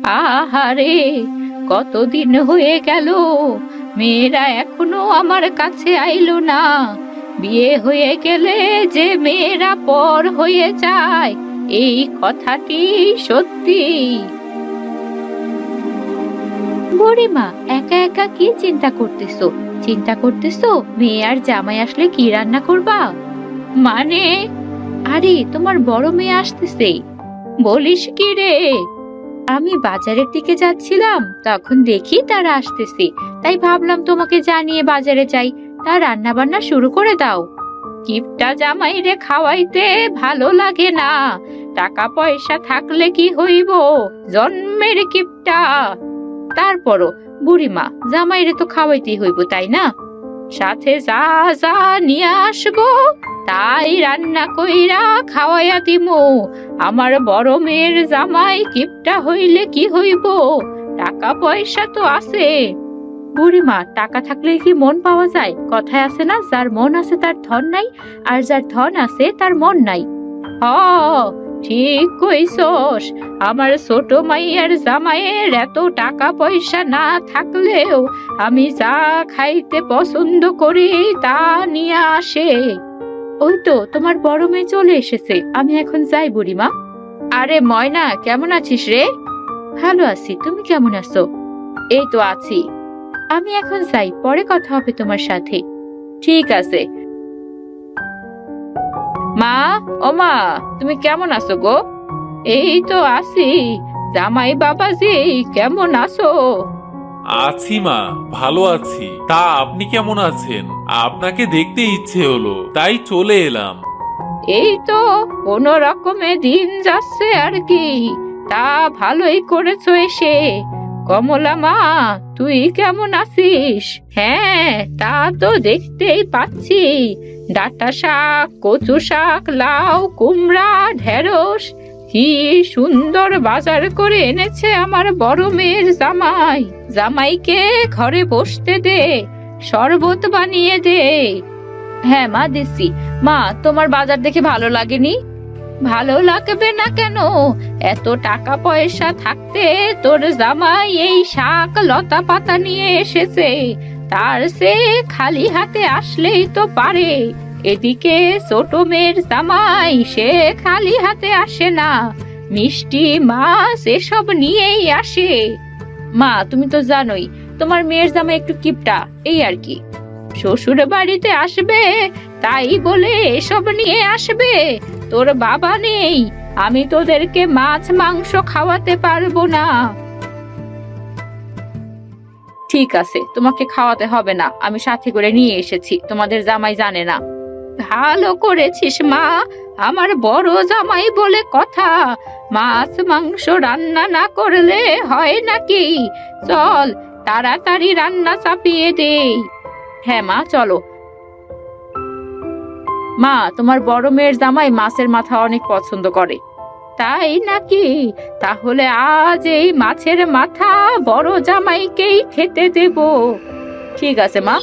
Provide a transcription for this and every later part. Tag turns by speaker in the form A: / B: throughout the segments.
A: আহারে, কতদিন হয়ে গেল, মেয়েরা এখনো আমার কাছে আইলো না। বিয়ে হয়ে গেলে যে মেয়েরা পর হয়ে যায়, এই কথাটি সত্যি। বুড়িমা, একা একা কি চিন্তা করতেছো? চিন্তা করতেছো মেয়ে আর জামাই আসলে কি রান্না করবা? মানে, আরে তোমার বড় মেয়ে আসতেছে। বলিস কি রে? আমি বাজারের দিকে যাচ্ছিলাম, তখন দেখি তারা আসতেছে, তাই ভাবলাম তোমাকে জানিয়ে বাজারে যাই। তা রান্না বান্না শুরু করে দাও। কিপটা জামাই রে খাওয়াইতে ভালো লাগে না। টাকা পয়সা থাকলে কি হইব, জন্মের কিপটা। তারপরও বুড়িমা, জামাইরে তো খাওয়াইতেই হইব, তাই না? সাথে যা যা নিয়ে আসবো তাই রান্না কইরা খাওয়াইয়া দিমু। আমার বড় মেয়ের জামাই কিপটা হইলে কি হইব, টাকা পয়সা তো আছে। বুড়িমা, টাকা থাকলে কি মন পাওয়া যায়? কথায় আছে না, যার মন আছে তার ধন নাই, আর যার ধন আছে তার মন নাই। হ, ঠিক কইছস। আমার ছোট মাইয়ার জামাইয়ের এত টাকা পয়সা না থাকলেও আমি যা খাইতে পছন্দ করি তা নিয়ে আসে। ওই তো তোমার বড় মেয়ে চলে এসেছে, আমি এখন যাই বুড়িমা। আরে ময়না, কেমন আছিস রে? ভালো আছি, তুমি কেমন আছো? এই তো আছি। আমি এখন যাই, পরে কথা হবে তোমার সাথে। ঠিক আছে। মা, ও মা, তুমি কেমন আছো গো? এই তো আছি। জামাই বাবাজি, কেমন আছো?
B: আছি মা, ভালো আছি। তা আপনি কেমন আছেন? আপনাকে দেখতে ইচ্ছে হলো, তাই চলে এলাম।
A: এই তো কোন রকমে দিন যাচ্ছে আর কি। তা ভালোই করেছো এসে। কমলা মা, তুই কেমন আছিস? হ্যাঁ, তা তো দেখতেই পাচ্ছি। ডাঁটা শাক, কচু শাক, লাউ, কুমড়া, ঢেঁড়স, কি সুন্দর বাজার করে এনেছে আমার বড় মেয়ের জামাই। জামাইকে ঘরে বসতে দে, শরবত বানিয়ে দে। হ্যাঁ মা, দিচ্ছি। মা, তোমার বাজার দেখে ভালো লাগেনি? ভালো লাগবে না কেন? এত টাকা পয়সা থাকতে তোর জামাই এই শাক লতা পাতা নিয়ে এসেছে, তার সে খালি হাতে আসলেই তো পারে। এদিকে ছোট মেয়ের জামাই, সে খালি হাতে আসে না, মিষ্টি মাছ এসব নিয়েই আসে। মা, তুমি তো জানোই তোমার মেয়ের জামাই একটু কিপটা, এই আর কি। শ্বশুর বাড়িতে আসবে তাই বলে এসব নিয়ে আসবে? তোর বাবা নেই, আমি তোদেরকে মাছ মাংস খাওয়াতে পারবো না। ঠিক আছে, তোমাকে খাওয়াতে হবে না, আমি সাথে করে নিয়ে এসেছি, তোমাদের জামাই জানে না। ভালো করেছিস মা, আমার বড় জামাই বলে কথা। মাছ মাংস রান্না না করলে হয় নাকি? চল, তাড়াতাড়ি রান্না চাপিয়ে দে। হ্যাঁ মা, চলো। মা, তোমার বড় মেয়ের জামাই মাছের মাথা অনেক পছন্দ করে। তাই নাকি? তাহলে আজ এই মাছের মাথা বড় জামাইকেই খেতে দেব। ঠিক আছে মা।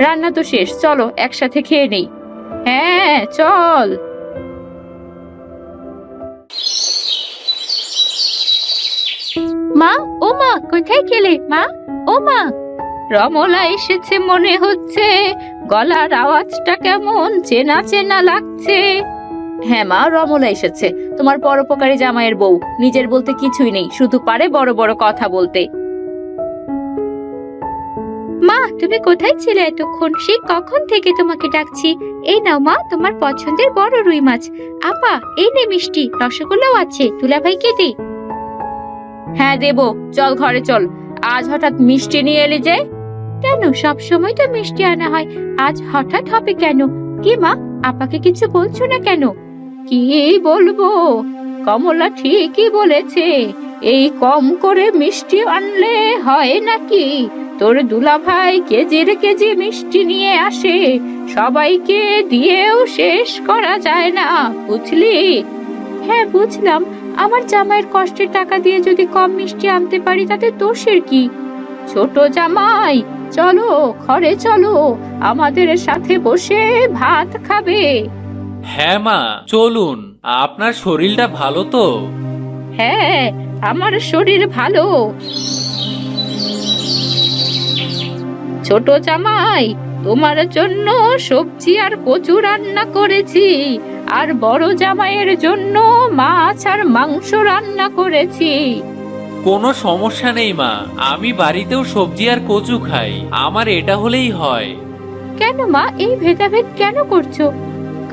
A: রান্না তো শেষ, চলো একসাথে খেয়ে নেই। হ্যাঁ চল। মা, ও মা, কোথায় গেলে মা? ও মা, রমলা এসেছে মনে হচ্ছে। গলার আওয়াজটা কেমন চেনা চেনা লাগছে। হ্যাঁ মা, রমলা এসেছে, তোমার পরোপকারী জামাইয়ের বউ। নিজের বলতে কিছুই নেই, শুধু পারে বড় বড় কথা বলতে। মা, তুমি কোথায় ছিলে এতক্ষণ? সে কখন থেকে তোমাকে ডাকছি। এই নাও মা, তোমার পছন্দের বড় রুই মাছ। আপা, এই নে মিষ্টি, রসগোল্লাও আছে, দুলাভাইকে দে। হ্যাঁ দেবো, চল ঘরে চল। আজ হঠাৎ মিষ্টি নিয়ে এলি যে? কেন, সব সময় তো মিষ্টি আনা হয়, আজ হঠাৎ হবে কেন? কি মা, আপাকে কিছু বলছো না কেন? কি বলবো, কমলা ঠিকই বলেছে। এই কম করে মিষ্টি আনলে হয় নাকি? তোর দুলাভাই কেজির কেজি মিষ্টি নিয়ে আসে, সবাইকে দিয়েও শেষ করা যায় না, বুঝলি? হ্যাঁ বুঝলাম, আমার জামাইয়ের কষ্টের টাকা দিয়ে যদি কম মিষ্টি আনতে পারি তাতে দোষের কি? ছোট জামাই, চলো ঘরে চলো, আমাদের সাথে বসে ভাত খাবে।
B: হ্যাঁ মা, চলুন।
C: আপনার শরীরটা ভালো তো?
A: হ্যাঁ, আমার শরীর ভালো। ছোট জামাই, তোমার জন্য সবজি আর কচু রান্না করেছি, আর বড় জামাইয়ের জন্য মাছ আর মাংস রান্না করেছি।
C: কোনো সমস্যা নেই মা, আমি বাড়িতেও সবজি আর কচু খাই, আমার এটা হলেই হয়।
A: কেন মা, এই ভেদাভেদ কেন করছো?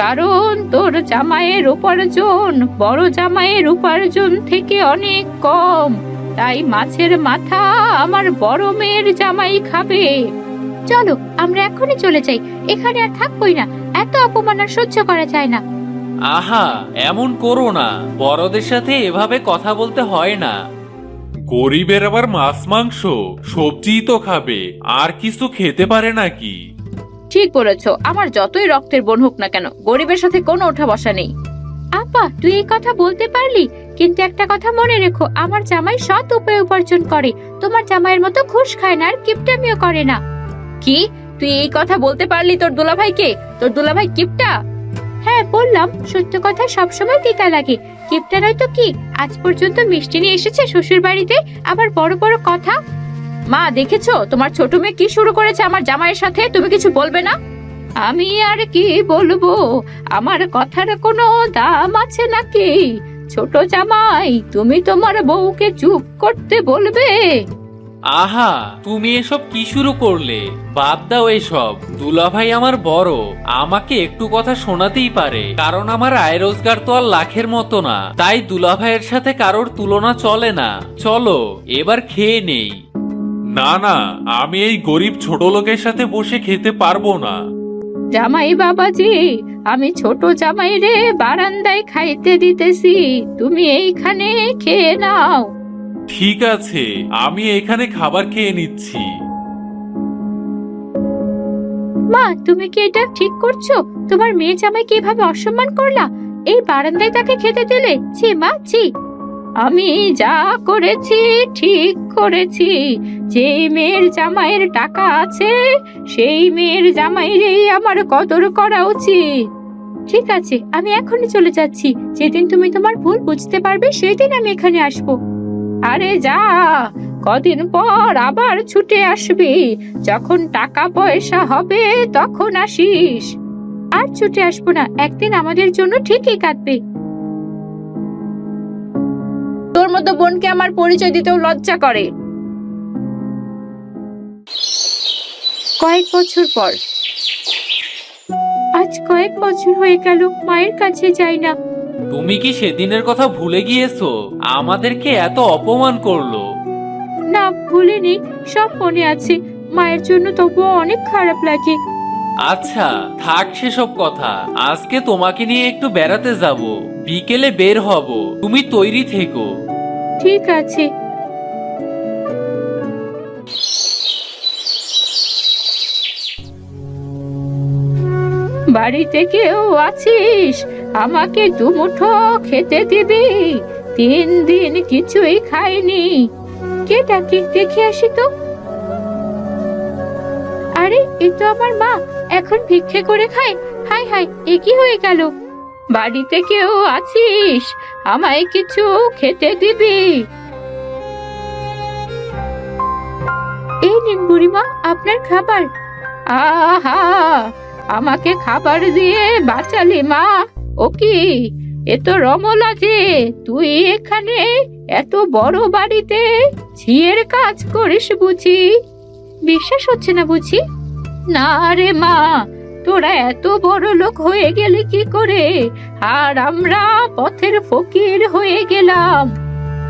A: কারণ তোর জামাইয়ের উপার্জন বড় জামাইয়ের উপার্জন থেকে অনেক কম, তাই মাছের মাথা আমার বড় মেয়ের জামাই খাবে। চলো, আমরা এখনই চলে যাই, এখানে আর থাকবোই না। এত অপমান আর সহ্য করা যায় না।
C: আহা, এমন করো না, বড়দের সাথে এভাবে কথা বলতে হয় না।
B: গরিবের আবার মাছ মাংস সবজিই তো খাবে, আর কিছু খেতে পারে নাকি?
A: ঠিক বলেছো, আমার যতই রক্তের বোন হোক না কেন, গরিবের সাথে কোনো ওঠা বসা নেই। আপা, তুই এই কথা বলতে পারলি, কিন্তু একটা কথা মনে রেখো, আমার জামাই সৎ উপায়ে উপার্জন করে, তোমার জামাইয়ের মতো ঘুষ খায় না আর কিপটামিও করে না। কি, তুই এই কথা বলতে পারলি তোর দুলাভাইকে? তোর দুলাভাই কিপটা? হ্যাঁ বললাম, সত্য কথা সবসময় তিতা লাগে। কিপটা নয় তো কি? আজ পর্যন্ত মিষ্টি নিয়ে এসেছে শ্বশুর বাড়িতে, আবার বড় বড় কথা। মা, দেখেছো তোমার ছোট মেয়ে কি শুরু করেছে আমার জামাইয়ের সাথে? তুমি কিছু বলবে না? আমি আর কি বলবো, আমার কথার কোনো দাম আছে নাকি? ছোট জামাই, তুমি তোমার বউকে চুপ করতে বলবে?
C: আহা, তুমি এসব কি শুরু করলে? বাদ দাও এসব। দুলাভাই আমার বড়, আমাকে একটু কথা শোনাতেই পারে, কারণ আমার আয় রোজগার তো আর লাখের মতো না, তাই দুলাভাইয়ের সাথে কারোর তুলনা চলে না। চলো এবার খেয়ে নেই।
B: না না, আমি এই গরিব ছোট লোকের সাথে বসে খেতে পারবো না।
A: জামাই বাবাজি, আমি ছোট জামাই রে বারান্দায় খাইতে দিতেছি, তুমি এইখানে খেয়ে নাও।
B: ঠিক আছে, আমি এখানে খাবার খেয়ে নিচ্ছি।
A: মা, তুমি কি এটা ঠিক করছো? তোমার মেয়ে জামাইকে এভাবে অসম্মান করলা, এই বারান্দায় তাকে খেতে দিলে? ছি মা, ছি। আমি যা করেছি ঠিক করেছি। যে মেয়ের জামাইয়ের টাকা আছে, সেই মেয়ের জামাইরেই আমার কদর করা উচিত। ঠিক আছে, আমি এখনই চলে যাচ্ছি। যেদিন তুমি তোমার ভুল বুঝতে পারবে, সেই দিন আমি এখানে আসবো। আরে যা, কদিন পর আবার ছুটে আসবি, যখন টাকা পয়সা হবে তখন আসিস। আর ছুটে আসবো না, একদিন আমাদের জন্য ঠিকই কাটবে। তোর মতো বোনকে আমার পরিচয় দিতেও লজ্জা করে। কয়েক বছর পর। আজ কয়েক বছর হয়ে গেল মায়ের কাছে যাই না।
C: তুমি কি সেদিনের কথা ভুলে গিয়েছো? আমাদেরকে এত অপমান করলো।
A: না, ভুলিনি, সব মনে আছে। মায়ের জন্য তবুও অনেক খারাপ লাগে।
C: আচ্ছা থাক সেসব কথা, আজকে তোমাকে নিয়ে একটু বেড়াতে যাব, বিকেলে বের হব, তুমি তৈরি থেকো।
A: ঠিক আছে। বাড়িতে কেউ আছিস? আমাকে দুমুঠো খেতে দিবি, 3 দিন কিছুই খাইনি। কে ডাকি, দেখে আসি তো। আরে, এ তো আমার মা, এখন ভিক্ষে করে খায়। হাই হাই, এ কি হয়ে গেল? বাড়িতে কেউ আছিস? আমায় কিছু খেতে দিবি। এই নিন বুড়িমা, আপনার খাবার। আহা, আমাকে খাবার দিয়ে বাঁচালি মা। ও কি, এ তো রমলা যে, তুই এখানে এত বড় বাড়িতে ঝিয়ের কাজ করিস বুঝি? বিশ্বাস হচ্ছে না বুঝি? না রে মা, তোরা এত বড় লোক হয়ে গেলি কি করে, আর আমরা পথের ফকির হয়ে গেলাম।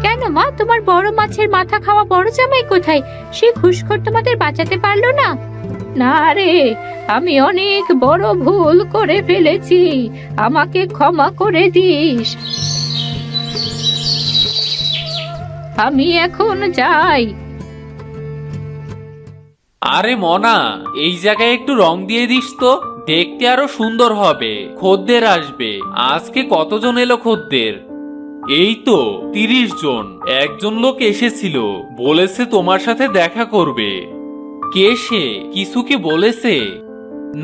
A: কেন মা, তোমার বড় মাছের মাথা খাওয়া বড় জামাই কোথায়? সে ঘুষখোর তোমাদের বাঁচাতে পারলো না? না রে, আমি অনেক বড় ভুল করে ফেলেছি, আমাকে ক্ষমা করে দিস। আমি এখন যাই।
C: আরে মনা, এই জায়গায় একটু রং দিয়ে দিস তো, দেখতে আরো সুন্দর হবে, খদ্দের আসবে। আজকে কতজন এলো খদ্দের?
B: এই তো 30 জন। একজন লোক এসেছিল, বলেছে তোমার সাথে দেখা করবে।
C: কে সে? কিছু কি বলেছে?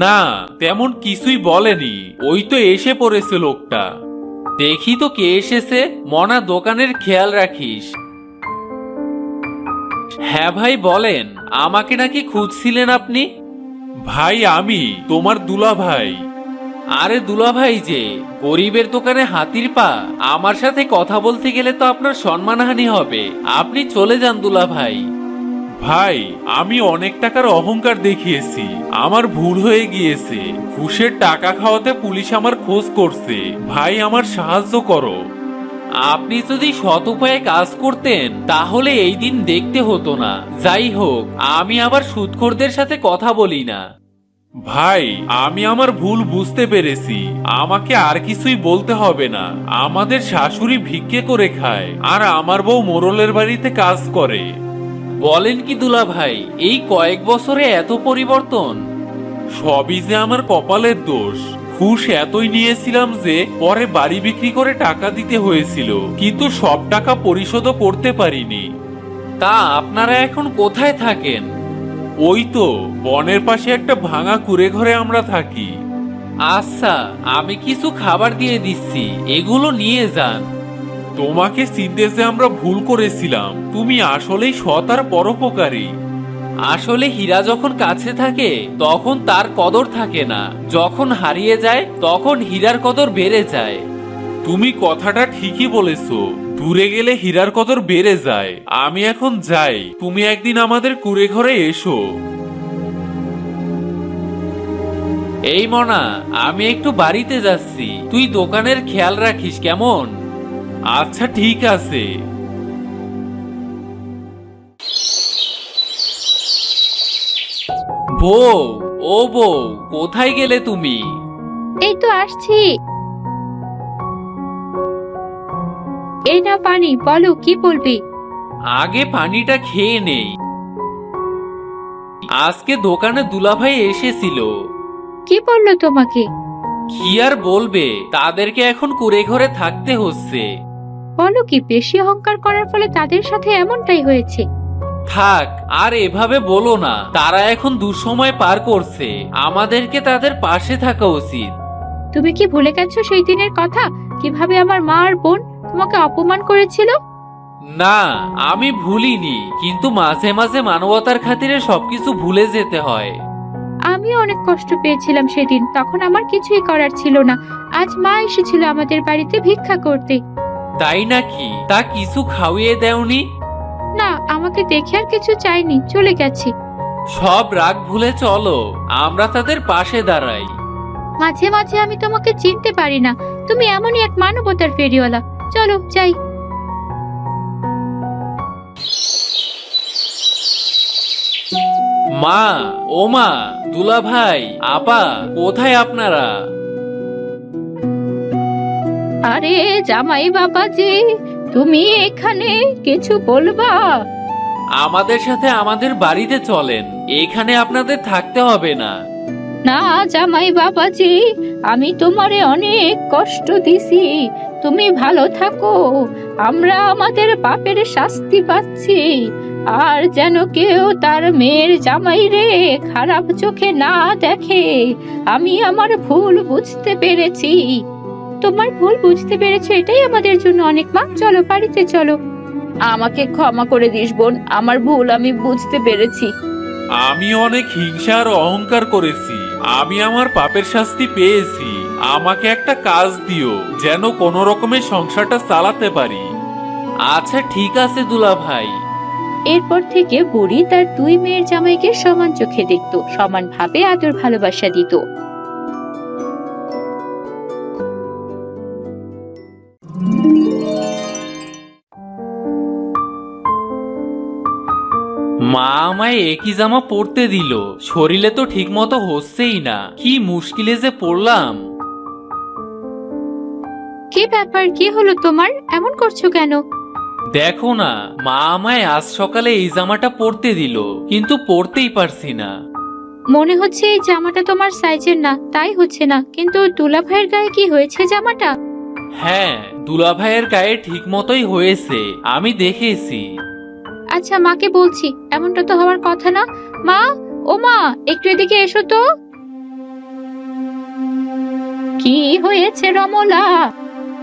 B: না, তেমন কিছুই বলেনি, ওই তো এসে পড়েছে লোকটা।
C: দেখি তো কে এসেছে। মনা, দোকানের খেয়াল রাখিস। হ্যাঁ ভাই বলেন, আমাকে নাকি খুঁজছিলেন আপনি?
B: ভাই আমি তোমার দুলা ভাই।
C: আরে দুলা ভাই যে, গরিবের দোকানে হাতির পা। আমার সাথে কথা বলতে গেলে তো আপনার সম্মানহানি হবে। আপনি চলে যান দুলা ভাই।
B: ভাই আমি অনেক টাকার অহংকার দেখিয়েছি, আমার ভুল হয়ে গিয়েছে। ঘুষের টাকা খাওয়াতে পুলিশ আমার খোঁজ করছে। ভাই আমার সাহায্য করো।
C: আপনি যদি সৎ উপায়ে কাজ করতেন তাহলে এই দিন দেখতে হতো না। যাই হোক, আমি আবার সুদখোরদের সাথে কথা বলি না।
B: ভাই আমি আমার ভুল বুঝতে পেরেছি, আমাকে আর কিছুই বলতে হবে না। আমাদের শাশুড়ি ভিক্ষে করে খায়, আর আমার বউ মোড়লের বাড়িতে কাজ করে।
C: বলেন কি দুলা ভাই, এই কয়েক বছরে এত পরিবর্তন?
B: সবই যে আমার কপালের দোষ। ঘুষ এতই নিয়েছিলাম যে পরে বাড়ি বিক্রি করে টাকা দিতে হয়েছিল, কিন্তু সব টাকা পরিশোধও করতে পারিনি।
C: তা আপনারা এখন কোথায় থাকেন?
B: ওই তো বনের পাশে একটা ভাঙা কুঁড়ে ঘরে আমরা থাকি।
C: আচ্ছা, আমি কিছু খাবার দিয়ে দিচ্ছি, এগুলো নিয়ে যান।
B: তোমাকে চিনতে যে আমরা ভুল করেছিলাম, তুমি আসলেই সৎ আর পরোপকারী।
C: আসলে হীরা যখন কাছে থাকে তখন তার কদর থাকে না, যখন হারিয়ে যায় তখন হীরার কদর বেড়ে যায়।
B: তুমি কথাটা ঠিকই বলেছো, দূরে গেলে হীরার কদর বেড়ে যায়। আমি এখন যাই, তুমি একদিন আমাদের কুঁড়ে ঘরে এসো।
C: এই মনা, আমি একটু বাড়িতে যাচ্ছি, তুই দোকানের খেয়াল রাখিস কেমন?
B: আচ্ছা ঠিক আছে।
C: বউ, ও বউ, কোথায় গেলে তুমি?
A: এই তো আসছি। এই না পানি, বলো কি বলবি?
C: আগে পানিটা খেয়ে নেই। আজকে দোকানে দুলাভাই এসেছিল।
A: কি বললো তোমাকে?
C: কি আর বলবে, তাদেরকে এখন কুঁড়ে ঘরে থাকতে হচ্ছে।
A: বলো কি, বেশি অহংকার করার ফলে তাদের সাথে এমনটাই হয়েছে?
C: থাক, আর এভাবে বলো না। তারা এখন দুঃসময় পার করছে, আমাদেরকে তাদের পাশে থাকা উচিত।
A: তুমি কি ভুলে গেছো সেই দিনের কথা, কিভাবে আমার মা আর বোন তোমাকে অপমান করেছিল?
C: না, আমি ভুলিনি, কিন্তু মাঝে মাঝে মানবতার খাতিরে সবকিছু ভুলে যেতে হয়।
A: আমি অনেক কষ্ট পেয়েছিলাম সেদিন, তখন আমার কিছুই করার ছিল না। আজ মা এসেছিল আমাদের বাড়িতে ভিক্ষা করতে।
C: তাই নাকি? তা কিছু খাওয়িয়ে দেওনি?
A: না, আমাকে দেখে আর কিছু চাইনি, চলে গেছে।
C: সব রাগ ভুলে চলো, আমরা তাদের পাশে দাঁড়াই।
A: মাঝে মাঝে আমি তোমাকে চিনতে পারি না, তুমি এমনই এক মানবতার ফেরিওয়ালা। চলো যাই।
C: মা, ও মা, দুলা ভাই, আপা, কোথায় আপনারা?
A: আরে জামাই বাবাজি, তুমি এখানে কিছু বলবা?
C: আমাদের সাথে আমাদের বাড়িতে চলেন, এখানে আপনাদের থাকতে হবে না।
A: না জামাই বাবাজি, আমি তোমারে অনেক কষ্ট দিছি, তুমি ভালো থাকো। আমরা আমাদের পাপের শাস্তি পাচ্ছি, আর যেন কেউ তার মেয়ের জামাই রে খারাপ চোখে না দেখে। আমি আমার ভুল বুঝতে পেরেছি। তোমার ভুল বুঝতে পেরেছো, এটাই আমাদের জন্য অনেক। মা চলো বাড়িতে চলো। আমাকে ক্ষমা করে দিস বোন, আমার ভুল আমি বুঝতে পেরেছি।
B: আমি অনেক হিংসা আর অহংকার করেছি, আমি আমার পাপের শাস্তি পেয়েছি। আমাকে একটা কাজ দিও, যেন কোনো রকমের সংসারটা চালাতে পারি।
C: আচ্ছা ঠিক আছে দুলা ভাই।
A: এরপর থেকে বুড়ি তার দুই মেয়ের জামাইকে সমান চোখে দেখত, সমানভাবে আদর ভালোবাসা দিত।
C: মা আমায় একই জামা পরতে দিল, শরীরে তো ঠিক মতো হচ্ছেই না, কি মুশকিলে যে পড়লাম।
A: কি ব্যাপার, কি হলো তোমার? এমন করছো কেন?
C: দেখো না, মা আমায় আজ সকালে এই জামাটা পরতে দিল, কিন্তু পরতেই পারছি না।
A: মনে হচ্ছে এই জামাটা তোমার সাইজের না, তাই হচ্ছে না। কিন্তু দুলা ভাইয়ের গায়ে কি হয়েছে জামাটা?
C: হ্যাঁ, দুলা ভাইয়ের গায়ে ঠিক মতোই হয়েছে, আমি দেখেছি।
A: আচ্ছা মাকে বলছি, এমনটা তো হওয়ার কথা না। মা, ও মা, একটু এদিকে এসো তো। কি হয়েছে রমলা?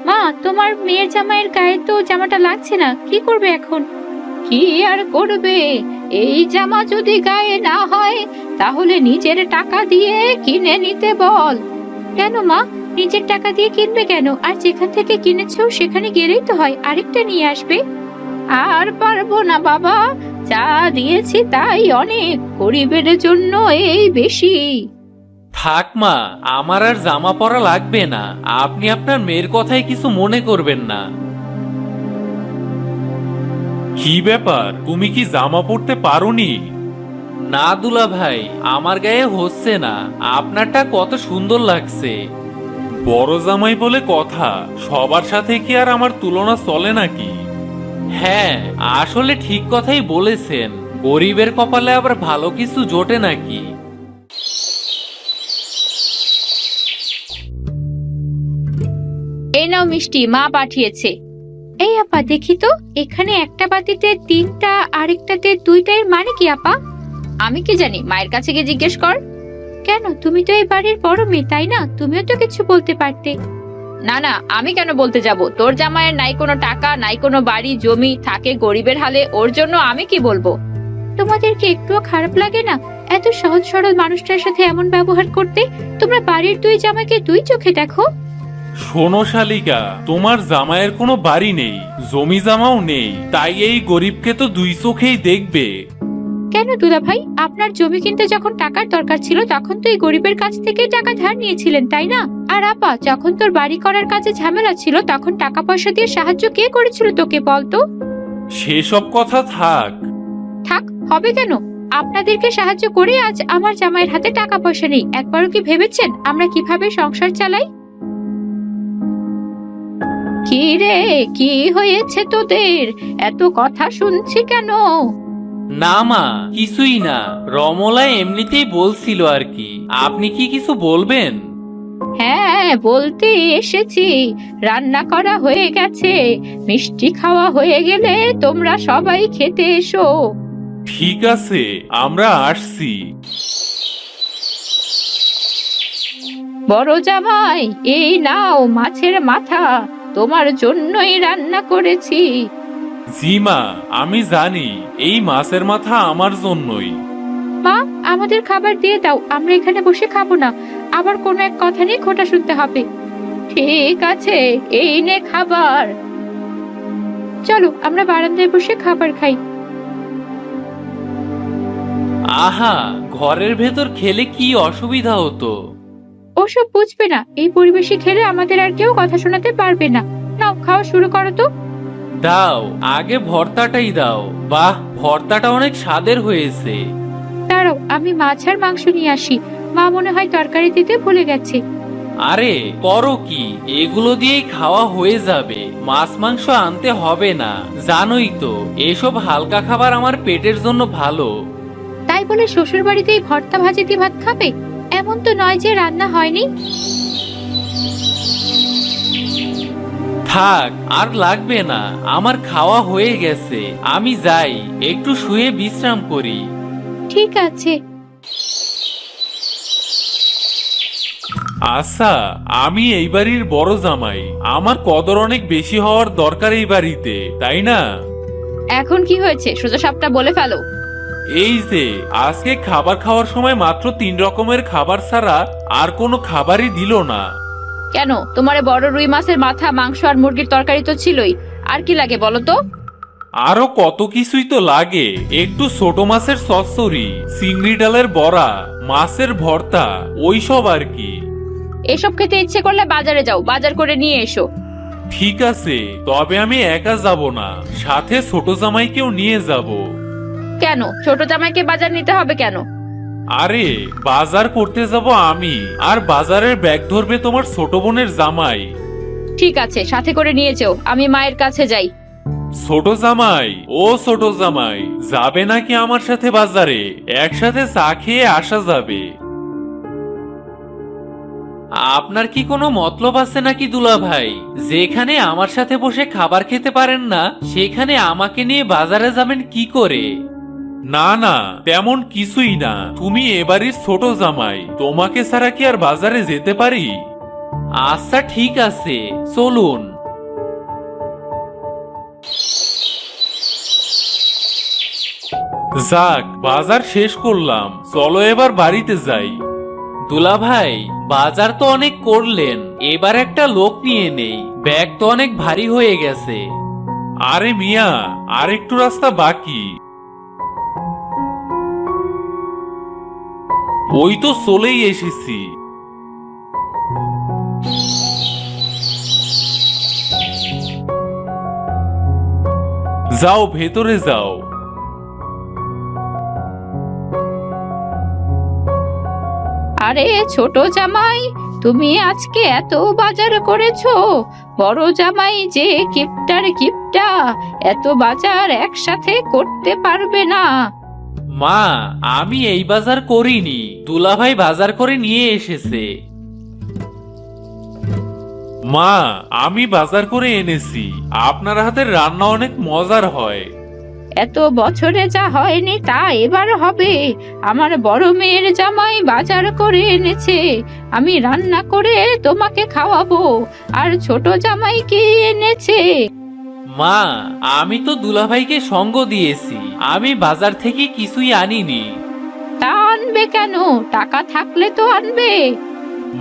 A: মা, তোমার মেয়ের জামাইয়ের গায়ে তো জামাটা লাগছে না, কি করবে এখন? কি আর করবে, এই জামা যদি গায়ে না হয় তাহলে নিজের টাকা দিয়ে কিনে নিতে বল। কেন মা, নিজের টাকা দিয়ে কিনবে কেন? আর যেখান থেকে কিনেছো সেখানে গেলেই তো হয়, আরেকটা নিয়ে আসবে। আর পারবো না বাবা, যা দিয়েছি তাই অনেক, গরিবের জন্য এই বেশি।
C: থাক মা, আমার আর জামা পরা লাগবে না। আপনি আপনার মেয়ের কথায় কিছু মনে করবেন না।
B: কি ব্যাপার, তুমি কি জামা পরতে পারোনি?
C: না দুলা ভাই, আমার গায়ে হচ্ছে না। আপনারটা কত সুন্দর লাগছে।
B: বড় জামাই বলে কথা, সবার সাথে কি আর আমার তুলনা চলে নাকি?
C: হ্যাঁ, আসলে ঠিক কথাই বলেছেন। গরিবের কপালে আবার ভালো কিছু জোটে নাকি?
A: এই নাও মিষ্টি, মা পাঠিয়েছে। এই আপা দেখি তো, এখানে একটা বাটিতে 3টা, আরেকটাতে 2টা, এর মানে কি আপা? আমি কি জানি, মায়ের কাছে গিয়ে জিজ্ঞেস কর। কেন, তুমি তো এই বাড়ির বড় মেয়ে, তাই না? তুমিও তো কিছু বলতে পারতে। না না, আমি কেন বলতে যাব? তোর জামাইয়ের নাই কোনো টাকা, নাই কোনো বাড়ি জমি, থাকে গরিবের হালে, ওর জন্য আমি কি বলবো? তোমাদের কি একটুও খারাপ লাগে না এত সহজ সরল মানুষটার সাথে এমন ব্যবহার করতে? তোমরা বাড়ির 2 জামাইকে 2 চোখে দেখো।
B: শোনো শালিকা, তোমার জামাইয়ের কোনো বাড়ি নেই, জমি জামাও নেই, তাই এই গরিবকে তো 2 চোখেই দেখবে।
A: কেন দুলা ভাই, আপনার জমি কিনতে যখন টাকার দরকার ছিল তখন তো এই গরিবের কাছ থেকে টাকা ধার নিয়েছিলেন, তাই না? আর আপা, যখন তোর বাড়ি করার কাজে ঝামেলা ছিল তখন টাকা পয়সা দিয়ে সাহায্য কে করেছিল তোকে বলতো?
B: সেসব কথা থাক।
A: থাক হবে কেন? আপনাদেরকে সাহায্য করে আজ আমার জামাইয়ের হাতে টাকা পয়সা নেই। একবারও কি ভেবেছেন আমরা কিভাবে সংসার চালাই? কি রে, কি হয়েছে তোদের? এত কথা শুনছি কেন?
C: না মা, কিছুই না। রমলা এমনিতেই বলছিল আর কি। আপনি কি কিছু বলবেন?
A: হ্যাঁ, বলতে এসেছি। রান্না করা হয়ে গেছে, মিষ্টি খাওয়া হয়ে গেলে তোমরা সবাই খেতে এসো।
B: ঠিক আছে, আমরা আসছি।
A: বড় জামাই, এই নাও মাছের মাথা, তোমার জন্যই রান্না করেছি।
B: জি মা, আমি জানি এই মাছের মাথা আমার জন্যই।
A: মা, আমাদের খাবার দিয়ে দাও, আমরা এখানে বসে খাবো না, আবার কোনো এক কথা নিয়ে খোঁটা শুনতে হবে। ঠিক আছে, এই নে খাবার। চলো আমরা বারান্দায় বসে খাবার খাই।
C: আহা, ঘরের ভেতর খেলে কি অসুবিধা হতো?
A: ওসব বুঝবে না, এই পরিবেশে খেলে আমাদের আর কেউ কথা শোনাতে পারবে না। নাও, খাওয়া শুরু করো তো।
C: দাও, আগে ভর্তাটাই দাও। বাহ, ভর্তাটা অনেক স্বাদের হয়েছে।
A: দাঁড়াও, আমি মাছ আর মাংস নিয়ে আসি। মা মনে হয় তরকারি দিতে ভুলে গেছে।
C: আরে করো কি, এগুলো দিয়েই খাওয়া হয়ে যাবে। মাছ মাংস আনতে হবে না, জানোই তো এসব হালকা খাবার আমার পেটের জন্য ভালো।
A: তাই বলে শ্বশুর বাড়িতেই ভর্তা ভাজি দিয়ে ভাত খাবে? এমন তো নয় যে রান্না হয়নি।
C: থাক, আর লাগবে না, আমার খাওয়া হয়ে গেছে। আমি যাই, একটু শুয়ে বিশ্রাম করি।
A: ঠিক আছে।
B: আচ্ছা, আমি এই বাড়ির বড় জামাই, আমার কদর অনেক বেশি হওয়ার দরকার এই বাড়িতে, তাই না?
A: এখন কি হয়েছে, সোজা সাপটা বলে ফেলো।
B: এই যে আজকে খাবার খাওয়ার সময় মাত্র 3 রকমের খাবার ছাড়া আর কোনো খাবারই দিল না।
A: কেন, তোমার বড় রুই মাছের মাথা, মাংস আর মুরগির তরকারি তো ছিলই, আর কি লাগে বলো তো?
B: আরো কত কিছুই তো লাগে, একটু ছোট মাছের চচ্চড়ি, চিংড়ি ডালের বড়া, মাছের ভর্তা, ওইসব আর কি।
A: এসব খেতে ইচ্ছে করলে বাজারে যাও, বাজার করে নিয়ে এসো।
B: ঠিক আছে, তবে আমি একা যাব না, সাথে ছোট জামাইকেও নিয়ে যাব।
A: কেন, ছোট জামাইকে বাজার নিতে হবে কেন?
B: আরে বাজার করতে যাব আমি, আর বাজারের ব্যাগ ধরবে তোমার ছোট বোনের জামাই।
A: ঠিক আছে, সাথে করে নিয়ে যেও, আমি মায়ের কাছে যাই।
B: ছোট জামাই, ও ছোট জামাই, যাবে নাকি আমার সাথে বাজারে? একসাথে চা খেয়ে আসা যাবে।
C: আপনার কি কোনো মতলব আছে নাকি দুলা ভাই? যেখানে আমার সাথে বসে খাবার খেতে পারেন না, সেখানে আমাকে নিয়ে বাজারে যাবেন কি করে?
B: না না, তেমন কিছুই না, তুমি এবাড়ির ছোট জামাই, তোমাকে ছাড়া কি আর বাজারে যেতে পারি?
C: আচ্ছা ঠিক আছে, চলুন।
B: যাক, বাজার শেষ করলাম, চলো এবার বাড়িতে যাই।
C: দুলাভাই, বাজার তো অনেক করলেন, এবার একটা লোক নিয়ে নেই, ব্যাগ তো অনেক ভারী হয়ে গেছে।
B: আরে মিয়া, আর একটু রাস্তা বাকি। ওই তো চলেই এসেছি। যাও, ভেতরে যাও।
A: আরে ছোট জামাই, তুমি আজকে এত বাজার করেছো? বড় জামাই যে কিপটা, এত বাজার একসাথে করতে পারবে না।
C: মা, আমি এই বাজার করিনি, দুলাভাই বাজার করে নিয়ে এসেছে।
B: মা, আমি বাজার করে এনেছি, আপনার হাতের রান্না অনেক মজার হয়।
A: এত বছরে যা হয়নি তা এবার হবে। আমার বড় মেয়ের জামাই বাজার করে এনেছে, আমি রান্না করে তোমাকে খাওয়াবো। আর ছোট জামাই কি এনেছে?
C: মা, আমি তো দুলাভাইকে সঙ্গ দিয়েছি, আমি বাজার থেকে কিছুই আনিনি।
A: তা আনবে কেন? টাকা থাকলে তো আনবে।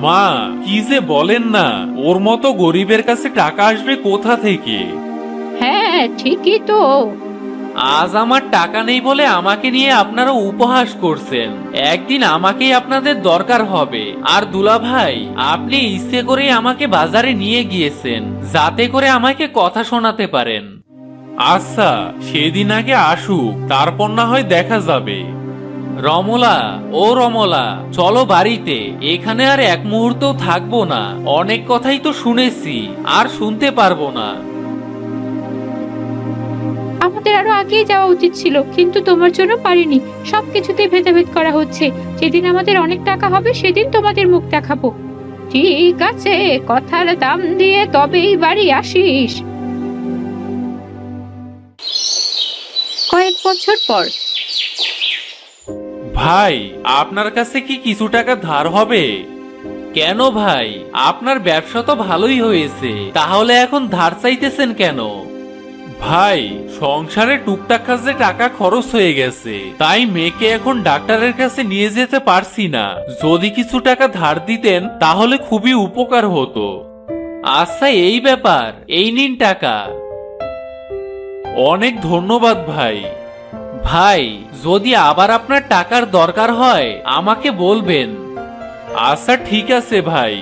B: মা, কি যে বলেন না, ওর মতো গরিবের কাছে টাকা আসবে কোথা থেকে?
A: হ্যাঁ, ঠিকই তো।
C: আজ আমার টাকা নেই বলে আমাকে নিয়ে আপনারা উপহাস করছেন, একদিন আমাকেই আপনাদের দরকার হবে। আর দুলাভাই, আপনি ইচ্ছে করেই আমাকে বাজারে নিয়ে গিয়েছেন, যাতে করে আমাকে কথা শোনাতে পারেন।
B: আচ্ছা, সেদিন আগে আসুক, তারপর না হয় দেখা যাবে।
C: রমলা, ও রমলা, চলো বাড়িতে, এখানে আর এক মুহূর্তও থাকবো না। অনেক কথাই তো শুনেছি, আর শুনতে পারবো না।
A: আমাদের আরো আগেই যাওয়া উচিত ছিল, কিন্তু তোমার জন্য পারিনি। সবকিছুতেই ভেদাভেদ করা হচ্ছে। যেদিন আমাদের অনেক টাকা হবে সেদিন তোমাদের মুখ দেখাবো। ঠিক আছে, কথার দাম দিয়ে তবেই বাড়ি আসিস। কয়েক বছর পর।
B: ভাই, আপনার কাছে কি কিছু টাকা ধার হবে?
C: কেন ভাই, আপনার ব্যবসা তো ভালোই হয়েছে, তাহলে এখন ধার চাইতেছেন কেন?
B: ভাই, সংসারে টুকটাক কাজে টাকা খরচ হয়ে গেছে, তাই মেয়েকে এখন ডাক্তারের কাছে নিয়ে যেতে পারছি না। যদি কিছু টাকা ধার দিতেন তাহলে খুবই উপকার হতো।
C: আচ্ছা, এই ব্যাপার, এই নিন টাকা।
B: অনেক ধন্যবাদ ভাই।
C: ভাই, যদি আবার আপনার টাকার দরকার হয় আমাকে বলবেন।
B: আচ্ছা, ঠিক আছে ভাই।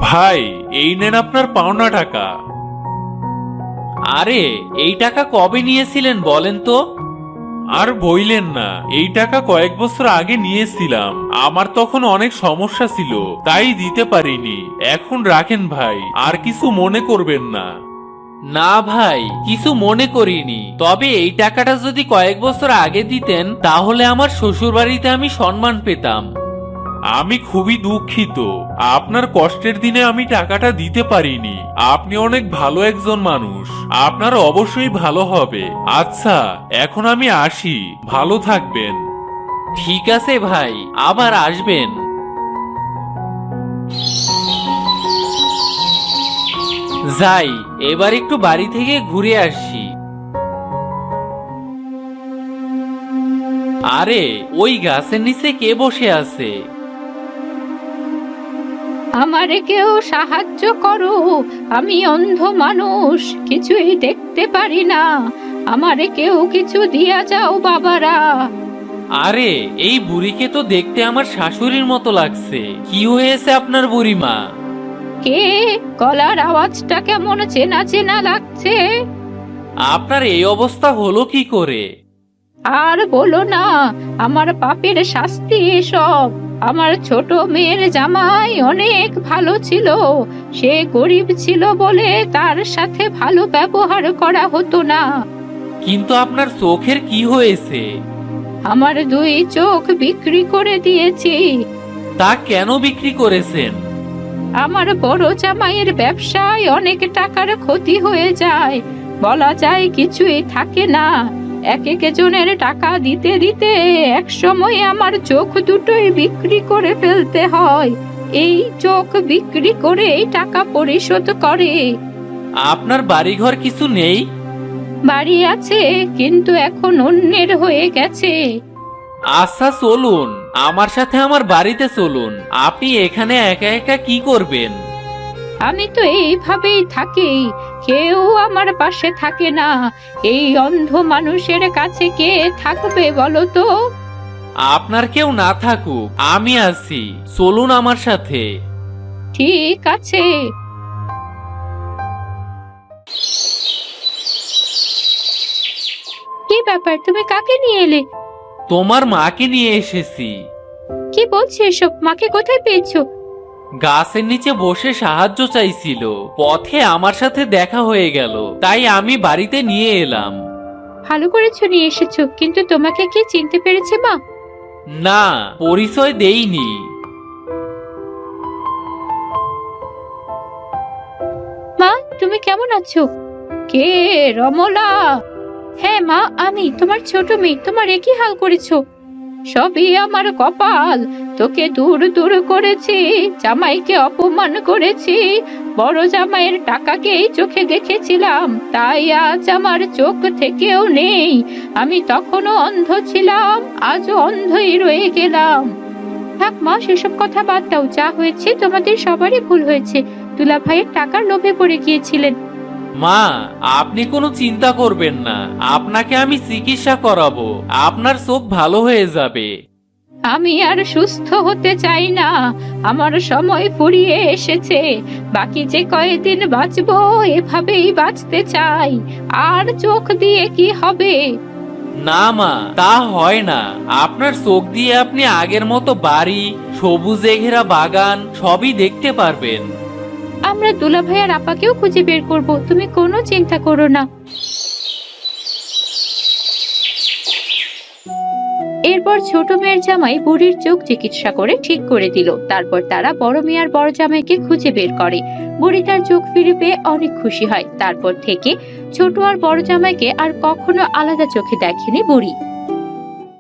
B: ভাই, এই নেন আপনার পাওনা টাকা।
C: আরে, এই টাকা কবে নিয়েছিলেন বলেন তো?
B: আর বইলেন না, এই টাকা কয়েক বছর আগে নিয়েছিলাম, আমার তখন অনেক সমস্যা ছিল, তাই দিতে পারিনি। এখন রাখেন ভাই, আর কিছু মনে করবেন না।
C: না ভাই, কিছু মনে করিনি, তবে এই টাকাটা যদি কয়েক বছর আগে দিতেন তাহলে আমার শ্বশুর বাড়িতে আমি সম্মান পেতাম।
B: আমি খুবই দুঃখিত, আপনার কষ্টের দিনে আমি টাকাটা দিতে পারিনি। আপনি অনেক ভালো একজন মানুষ, আপনার অবশ্যই ভালো হবে। আচ্ছা, এখন আমি আসি, ভালো থাকবেন।
C: ঠিক আছে ভাই, আবার আসবেন। যাই, এবার একটু বাড়ি থেকে ঘুরে আসি। আরে, ওই গাছের নিচে কে বসে আছে?
A: আমারে কেউ সাহায্য করো, আমি অন্ধ মানুষ, কিছুই দেখতে পারি না। আমারে কেউ কিছু দিয়া যাও বাবারা।
C: আরে, এই বুড়িকে তো দেখতে আমার শাশুড়ির মতো লাগছে। কি হয়েছে আপনার বুড়িমা?
A: কে? গলার আওয়াজটা কেমন চেনা চেনা লাগছে।
C: আপনার এই অবস্থা হলো কি করে?
A: আর বলো না, আমার পাপের শাস্তি এসব। আমার ছোট মেয়ের জামাই অনেক ভালো ছিল, সে গরিব ছিল বলে তার সাথে ভালো ব্যবহার করা হতো না।
C: কিন্তু আপনার চোখের কি হয়েছে?
A: আমার 2 চোখ বিক্রি করে দিয়েছি।
C: তা কেন বিক্রি করেছেন?
A: আমার বড় জামাইয়ের ব্যবসায় অনেক টাকার ক্ষতি হয়ে যায়, বলা যায় কিছুই থাকে না। এক জনের টাকা দিতে দিতে এক সময় আমার চোখ দুটোই বিক্রি করে ফেলতে হয়। এই চোখ বিক্রি করে টাকা পরিশোধ করে।
C: আপনার বাড়িঘর কিছু নেই?
A: বাড়ি আছে, কিন্তু এখন অন্যের হয়ে গেছে।
C: আচ্ছা চলুন, আমার সাথে আমার বাড়িতে চলুন। আপনি এখানে একা একা কি করবেন?
A: আমি তো এইভাবেই থাকি, কেউ আমার পাশে থাকে না। এই অন্ধ মানুষের কাছে কে থাকবে বলো তো?
C: আপনার কেউ না থাকুক, আমি আছি, চলুন আমার সাথে।
A: ঠিক আছে। কি ব্যাপার, তুমি কাকে নিয়ে এলে?
C: তোমার মাকে নিয়ে এসেছি।
A: কি বলছো এসব? মাকে কোথায় পেয়েছো?
C: গাছের নিচে বসে সাহায্য চাইছিল, পথে আমার সাথে দেখা হয়ে গেল, তাই আমি বাড়িতে নিয়ে এলাম।
A: ভালো করেছো নিয়ে এসেছো, কিন্তু তোমাকে কি চিনতে পেরেছে মা?
C: না, পরিচয় দেইনি।
A: মা, তুমি কেমন আছো? কে? রমলা? হ্যাঁ মা, আমি তোমার ছোট মেয়ে। তোমার একই হাল করেছো। সবই আমার কপাল। তোকে দূর দূর করেছি, জামাইকে অপমান করেছি, বড় জামাইয়ের টাকাকেই চোখে দেখেছিলাম, তাই আজ আমার চোখ থেকেও নেই। আমি তখনও অন্ধ ছিলাম, আজও অন্ধই রয়ে গেলাম। থাক মা, সেসব কথা বাদ দাও। যা হয়েছে তোমাদের সবারই ভুল হয়েছে। দুলা ভাইয়ের টাকার লোভে পড়ে গিয়েছিলেন।
C: মা, আপনি কোনো চিন্তা করবেন না, আপনাকে আমি চিকিৎসা করাবো, আপনার চোখ ভালো হয়ে যাবে।
A: আমি আর সুস্থ হতে চাই না, আমার সময় ফুরিয়ে এসেছে। বাকি যে কয়েকদিন বাঁচবো এভাবেই বাঁচতে চাই। আর চোখ দিয়ে কি হবে?
C: না মা, তা হয় না। আপনার চোখ দিয়ে আপনি আগের মতো বাড়ি, সবুজে ঘেরা বাগান সবই দেখতে পারবেন।
A: আমরা দুলা ভাই আর আপাকেও খুঁজে বের করব, তুমি কোনো চিন্তা করো না। এরপর ছোট মেয়ের জামাই বুড়ির চোখ চিকিৎসা করে ঠিক করে দিল। তারপর তারা বড় মেয়ে আর বড় জামাইকে খুঁজে বের করে। বুড়ি তার চোখ ফিরে পেয়ে অনেক খুশি হয়। তারপর থেকে ছোট আর বড় জামাইকে আর কখনো আলাদা চোখে দেখেনি বুড়ি।